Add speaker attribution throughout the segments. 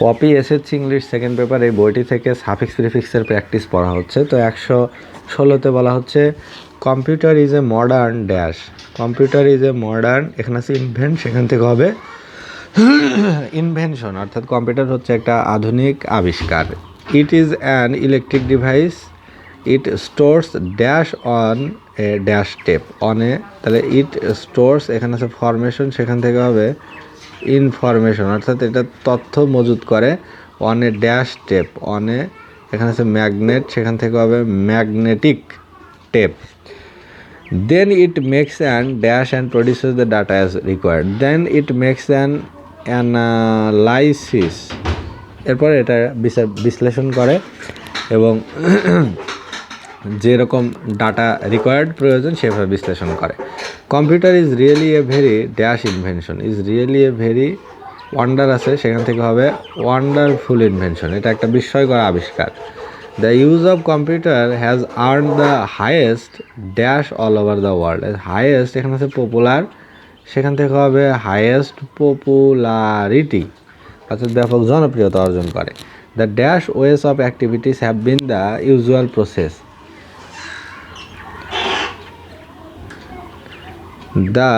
Speaker 1: Poppy SSC English second paper এই বইটি থেকে সাফিক্স প্রিফিক্সের প্র্যাকটিস পড়া হচ্ছে। তো 116তে বলা হচ্ছে computer is a modern dash. Computer is a modern, এখানে আছে ইনভেন্ট, সেখান থেকে হবে ইনভেনশন, অর্থাৎ কম্পিউটার হচ্ছে একটা আধুনিক আবিষ্কার। It is an electric device, it stores dash on a dash tape on a, তাহলে ইট স্টোরস, এখানে আছে ফরমেশন, সেখান থেকে হবে ইনফরমেশন, অর্থাৎ এটা তথ্য মজুত করে। On a dash tape on a, এখানে আছে ম্যাগনেট, সেখান থেকে হবে magnetic tape. Then it makes an dash and produces the data as required. Then it makes an analysis, এরপর এটা বিশ্লেষণ করে এবং যেরকম ডাটা রিকোয়ার্ড প্রয়োজন সেভাবে বিশ্লেষণ করে। Computer is really a very dash invention, is really a very, wonder আছে সেখান থেকে হবে ওয়ান্ডারফুল ইনভেনশন, এটা একটা বিস্ময়কর আবিষ্কার। The use of computer has earn the highest dash all over the world. Highest এখানে আছে পপুলার, সেখান থেকে হবে হাইয়েস্ট পপুলারিটি, অর্থাৎ ব্যাপক জনপ্রিয়তা অর্জন করে। The dash ways of activities have been the usual process. The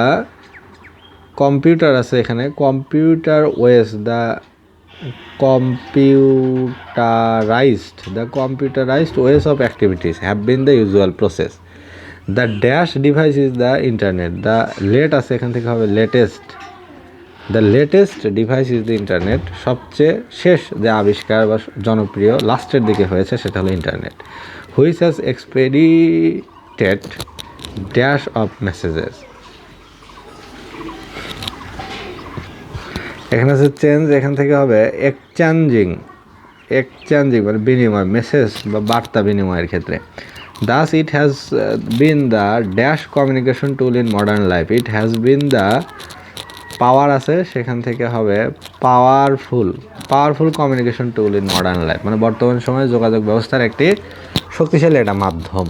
Speaker 1: computer আছে এখানে, computer ways, the computerised ways of activities have been the usual process. The dash device is the internet. The late আছে এখান থেকে হবে latest, the latest device is the internet, সবচেয়ে শেষ যে আবিষ্কার বা জনপ্রিয় লাস্টের দিকে হয়েছে সেটা হলো internet. Which has expedited dash of messages. এখানে আছে চেঞ্জ, এখান থেকে হবে এক্সচেঞ্জিং মানে বিনিময়, মেসেজ বা বার্তা বিনিময়ের ক্ষেত্রে। Das it has been the dash communication tool in modern life. It has been the power আছে সেখান থেকে হবে powerful communication tool in modern life, মানে বর্তমান সময়ে যোগাযোগ ব্যবস্থার একটি শক্তিশালী একটা মাধ্যম।